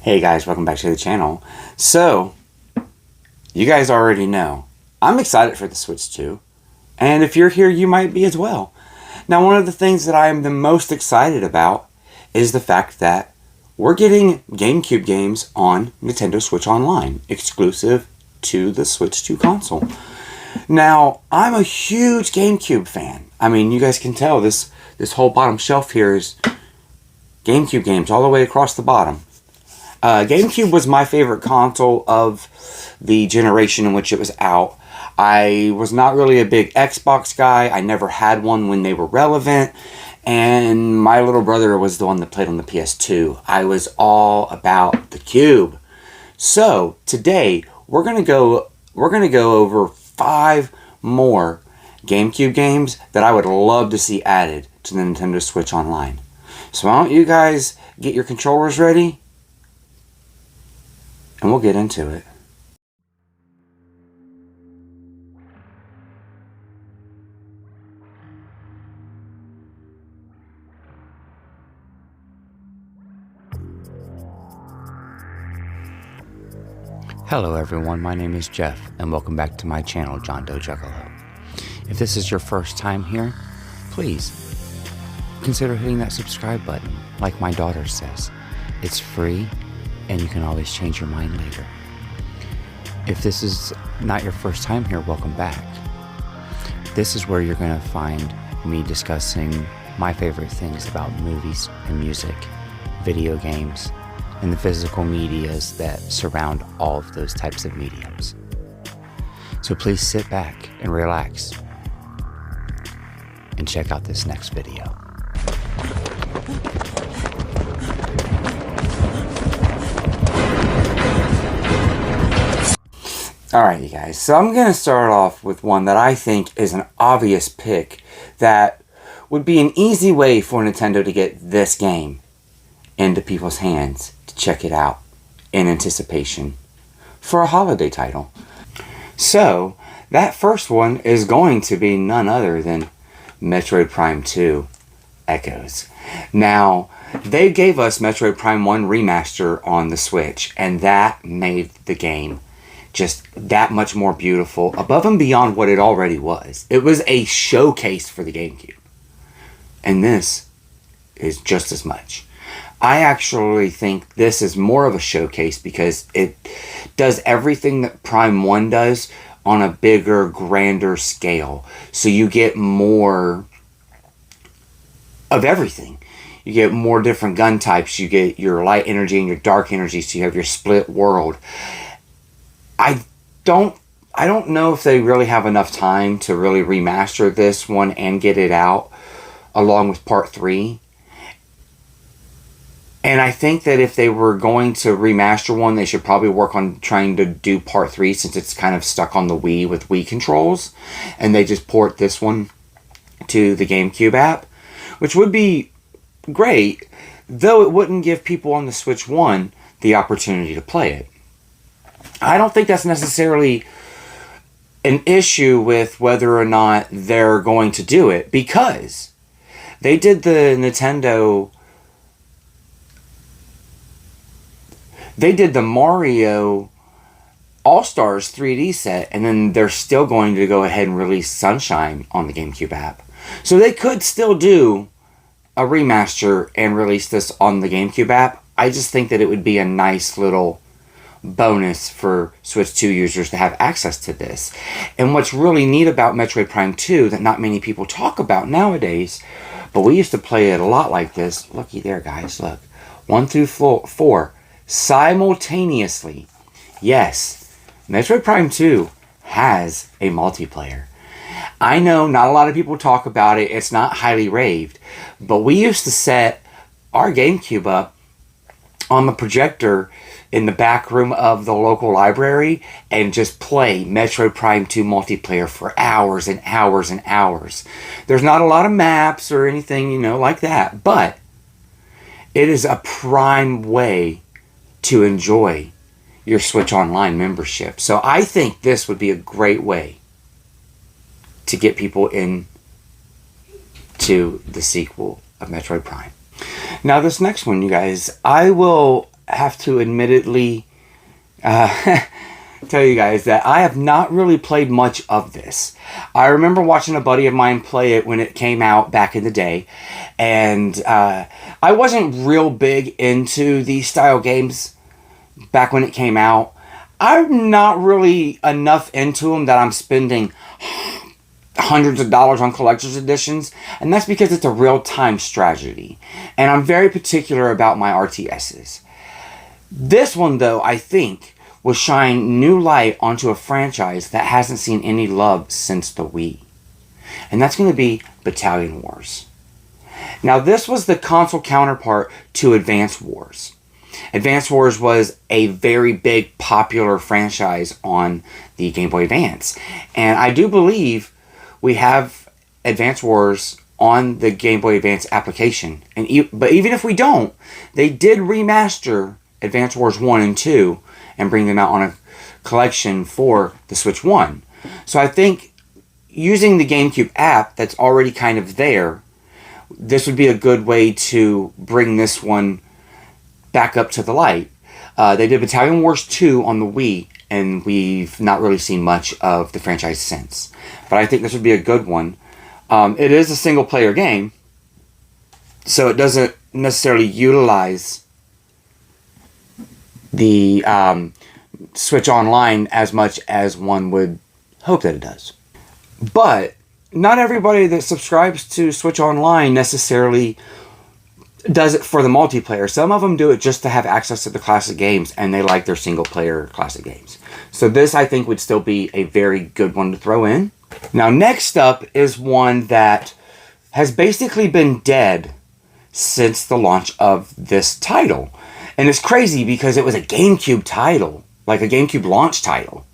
Hey guys, welcome back to the channel. So, you guys already know, I'm excited for the Switch 2. And if you're here, you might be as well. Now, one of the things that I am the most excited about is the fact that we're getting GameCube games on Nintendo Switch Online, exclusive to the Switch 2 console. Now, I'm a huge GameCube fan. I mean, you guys can tell this whole bottom shelf here is GameCube games all the way across the bottom. GameCube was my favorite console of the generation in which it was out. I was not really a big Xbox guy. I never had one when they were relevant. And my little brother was the one that played on the PS2. I was all about the Cube. So today we're gonna go over 5 more GameCube games that I would love to see added to the Nintendo Switch Online. So why don't you guys get your controllers ready? And we'll get into it. Hello everyone, my name is Jeff, and welcome back to my channel, JOHNDOEJUGGALO. If this is your first time here, please consider hitting that subscribe button, like my daughter says. It's free, and you can always change your mind later. If this is not your first time here, welcome back. This is where you're going to find me discussing my favorite things about movies and music, video games, and the physical medias that surround all of those types of mediums. So please sit back and relax and check out this next video. Alright you guys, so I'm going to start off with one that I think is an obvious pick that would be an easy way for Nintendo to get this game into people's hands to check it out in anticipation for a holiday title. So, that first one is going to be none other than Metroid Prime 2 Echoes. Now, they gave us Metroid Prime 1 Remaster on the Switch, and that made the game just that much more beautiful, above and beyond what it already was. It was a showcase for the GameCube. And this is just as much. I actually think this is more of a showcase because it does everything that Prime 1 does on a bigger, grander scale. So you get more of everything. You get more different gun types. You get your light energy and your dark energy, so you have your split world. I don't know if they really have enough time to really remaster this one and get it out along with Part 3. And I think that if they were going to remaster one, they should probably work on trying to do Part 3 since it's kind of stuck on the Wii with Wii controls. And they just port this one to the GameCube app, which would be great, though it wouldn't give people on the Switch 1 the opportunity to play it. I don't think that's necessarily an issue with whether or not they're going to do it, because they did the Mario All-Stars 3D set, and then they're still going to go ahead and release Sunshine on the GameCube app. So they could still do a remaster and release this on the GameCube app. I just think that it would be a nice little bonus for Switch 2 users to have access to this. And what's really neat about Metroid Prime 2 that not many people talk about nowadays, but we used to play it a lot like this. Looky there, guys, look. 1 through 4 simultaneously. Yes, Metroid Prime 2 has a multiplayer. I know not a lot of people talk about it. It's not highly raved, but we used to set our GameCube up on the projector in the back room of the local library and just play Metroid Prime 2 multiplayer for hours and hours and hours. There's not a lot of maps or anything, like that, but it is a prime way to enjoy your Switch Online membership. So I think this would be a great way to get people in to the sequel of Metroid Prime. Now this next one, you guys, I will have to admittedly tell you guys that I have not really played much of this. I remember watching a buddy of mine play it when it came out back in the day, and I wasn't real big into these style games back when it came out. I'm not really enough into them that I'm spending hundreds of dollars on collector's editions, and that's because it's a real-time strategy, and I'm very particular about my RTSs. This one, though, I think will shine new light onto a franchise that hasn't seen any love since the Wii, and that's going to be Battalion Wars. Now, this was the console counterpart to Advance Wars. Advance Wars was a very big, popular franchise on the Game Boy Advance, and I do believe we have Advance Wars on the Game Boy Advance application. But even if we don't, they did remaster Advance Wars 1 and 2 and bring them out on a collection for the Switch 1. So I think using the GameCube app that's already kind of there, this would be a good way to bring this one back up to the light. They did Battalion Wars 2 on the Wii, and we've not really seen much of the franchise since. But I think this would be a good one. It is a single-player game, so it doesn't necessarily utilize the Switch Online as much as one would hope that it does. But not everybody that subscribes to Switch Online necessarily does it for the multiplayer. Some of them do it just to have access to the classic games, and they like their single-player classic games. So this, I think, would still be a very good one to throw in. Now, next up is one that has basically been dead since the launch of this title. And it's crazy because it was a GameCube title, like a GameCube launch title.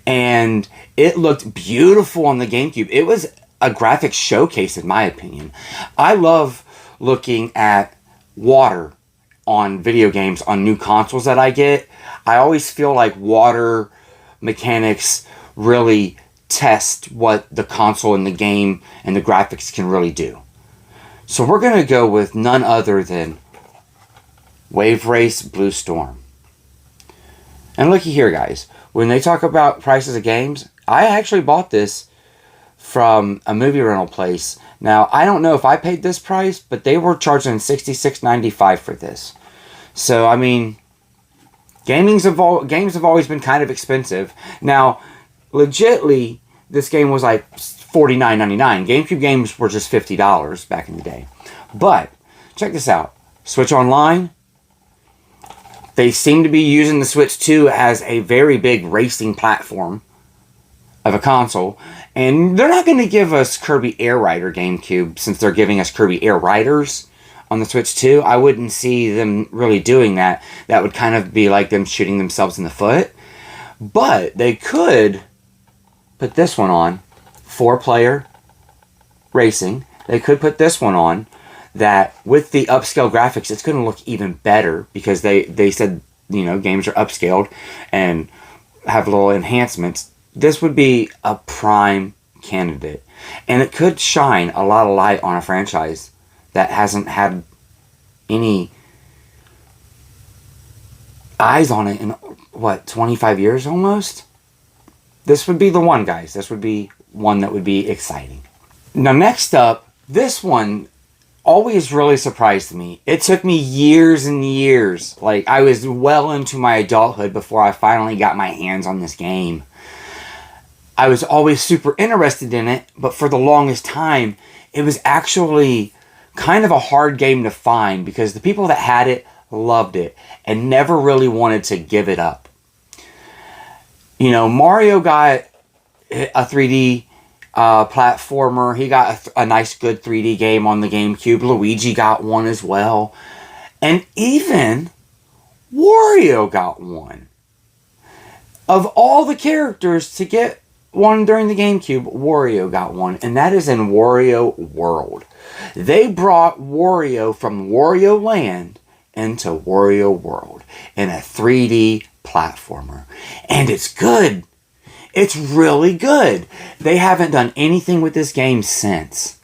And it looked beautiful on the GameCube. It was a graphics showcase, in my opinion. I love looking at water on video games on new consoles that I get. I always feel like water mechanics really test what the console and the game and the graphics can really do. So we're going to go with none other than Wave Race Blue Storm. And looky here, guys. When they talk about prices of games, I actually bought this from a movie rental place. Now, I don't know if I paid this price, but they were charging $66.95 for this. So, I mean, games have always been kind of expensive. Now, legitly, this game was like $49.99. GameCube games were just $50 back in the day. But, check this out. Switch Online, they seem to be using the Switch 2 as a very big racing platform of a console. And they're not going to give us Kirby Air Rider GameCube since they're giving us Kirby Air Riders on the Switch 2. I wouldn't see them really doing that. That would kind of be like them shooting themselves in the foot. But they could put this one on, 4-player racing. They could put this one on that with the upscale graphics, it's going to look even better because they said, you know, games are upscaled and have little enhancements. This would be a prime candidate. And it could shine a lot of light on a franchise that hasn't had any eyes on it in, 25 years almost? This would be the one, guys. This would be one that would be exciting. Now, next up, this one always really surprised me. It took me years and years. Like, I was well into my adulthood before I finally got my hands on this game. I was always super interested in it, but for the longest time, it was actually kind of a hard game to find because the people that had it loved it and never really wanted to give it up. You know, Mario got a 3D platformer. He got a nice, good 3D game on the GameCube. Luigi got one as well. And even Wario got one. Of all the characters to get one during the GameCube, Wario got one. And that is in Wario World. They brought Wario from Wario Land into Wario World in a 3D platformer. And it's good. It's really good. They haven't done anything with this game since.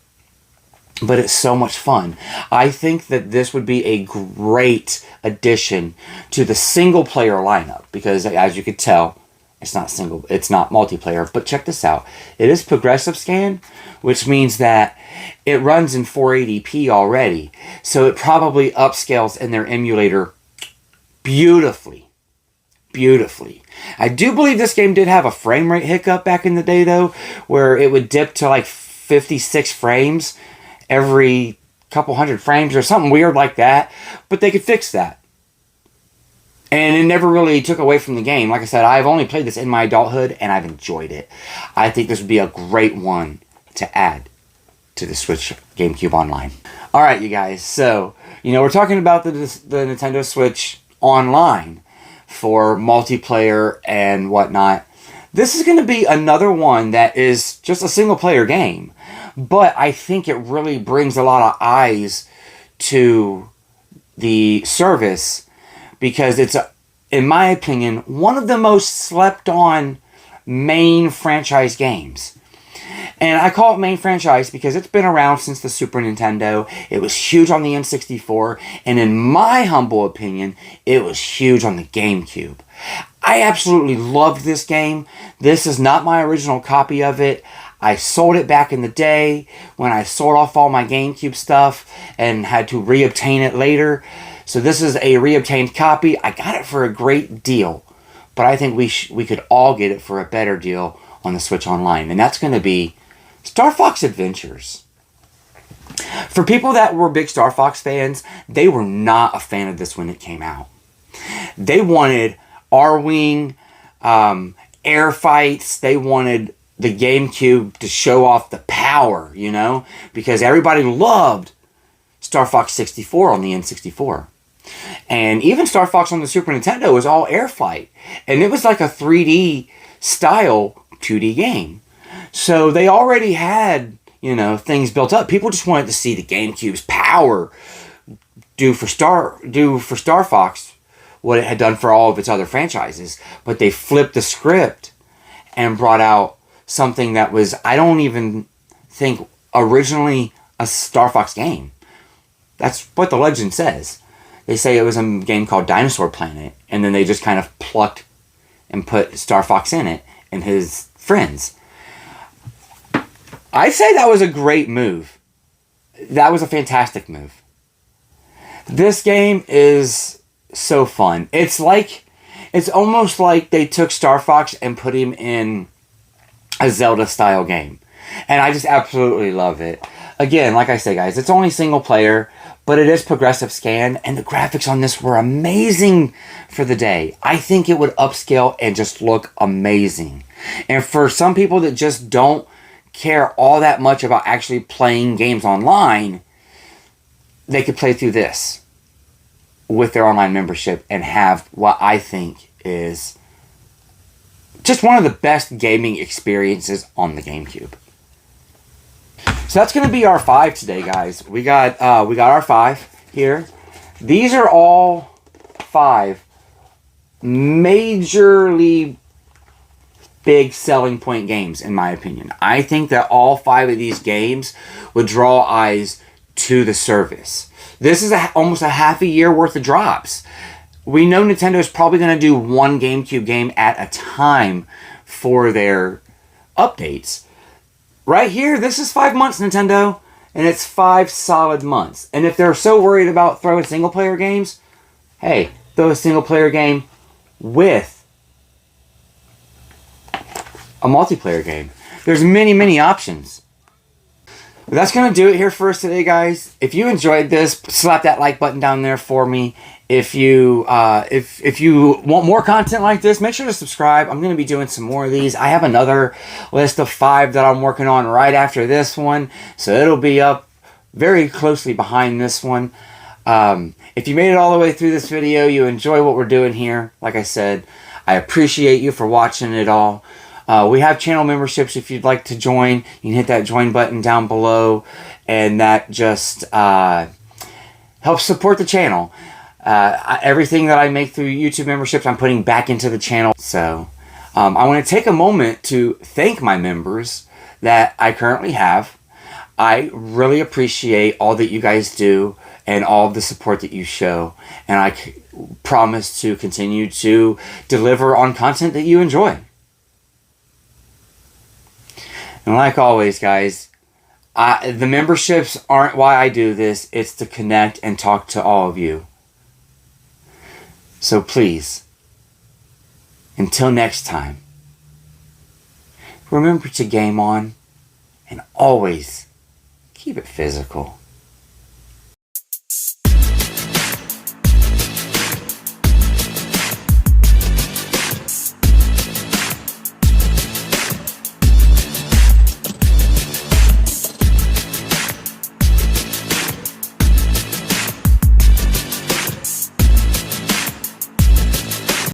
but it's so much fun. I think that this would be a great addition to the single player lineup, because as you could tell, it's not multiplayer. But check this out. It is progressive scan, which means that it runs in 480p already. So it probably upscales in their emulator beautifully. Beautifully. I do believe this game did have a frame rate hiccup back in the day, though, where it would dip to like 56 frames every couple hundred frames or something weird like that. But they could fix that. And it never really took away from the game. Like I said, I've only played this in my adulthood, and I've enjoyed it. I think this would be a great one to add to the Switch GameCube Online. Alright, you guys. So, we're talking about the Nintendo Switch Online for multiplayer and whatnot. This is going to be another one that is just a single-player game. But I think it really brings a lot of eyes to the service, because it's, in my opinion, one of the most slept-on main franchise games. And I call it main franchise because it's been around since the Super Nintendo. It was huge on the N64. And in my humble opinion, it was huge on the GameCube. I absolutely loved this game. This is not my original copy of it. I sold it back in the day when I sold off all my GameCube stuff and had to reobtain it later. So this is a reobtained copy. I got it for a great deal, but I think we could all get it for a better deal on the Switch Online, and that's going to be Star Fox Adventures. For people that were big Star Fox fans, they were not a fan of this when it came out. They wanted R-Wing, air fights. They wanted the GameCube to show off the power, because everybody loved Star Fox 64 on the N64. And even Star Fox on the Super Nintendo was all air fight. And it was like a 3D style 2D game. So they already had, things built up. People just wanted to see the GameCube's power do for Star Fox what it had done for all of its other franchises. But they flipped the script and brought out something that was, I don't even think, originally a Star Fox game. That's what the legend says. They say it was a game called Dinosaur Planet, and then they just kind of plucked and put Star Fox in it and his friends. I'd say that was a great move. That was a fantastic move. This game is so fun. It's almost like they took Star Fox and put him in a Zelda-style game. And I just absolutely love it. Again, like I say, guys, it's only single player, but it is progressive scan, and the graphics on this were amazing for the day. I think it would upscale and just look amazing. And for some people that just don't care all that much about actually playing games online, they could play through this with their online membership and have what I think is just one of the best gaming experiences on the GameCube. So that's going to be our 5 today, guys. We got our 5 here. These are all 5 majorly big selling point games, in my opinion. I think that all 5 of these games would draw eyes to the service. This is almost a half a year worth of drops. We know Nintendo is probably going to do one GameCube game at a time for their updates. Right here, this is 5 months, Nintendo, and it's 5 solid months. And if they're so worried about throwing single-player games, hey, throw a single-player game with a multiplayer game. There's many, many options. But that's going to do it here for us today, guys. If you enjoyed this, slap that like button down there for me. If you if you want more content like this, make sure to subscribe. I'm going to be doing some more of these. I have another list of 5 that I'm working on right after this one, so it'll be up very closely behind this one. If you made it all the way through this video, you enjoy what we're doing here, like I said, I appreciate you for watching it all. We have channel memberships if you'd like to join. You can hit that join button down below, and that just helps support the channel. Everything that I make through YouTube memberships, I'm putting back into the channel. So I want to take a moment to thank my members that I currently have. I really appreciate all that you guys do and all the support that you show. And I promise to continue to deliver on content that you enjoy. And like always, guys, the memberships aren't why I do this. It's to connect and talk to all of you. So please, until next time, remember to game on and always keep it physical.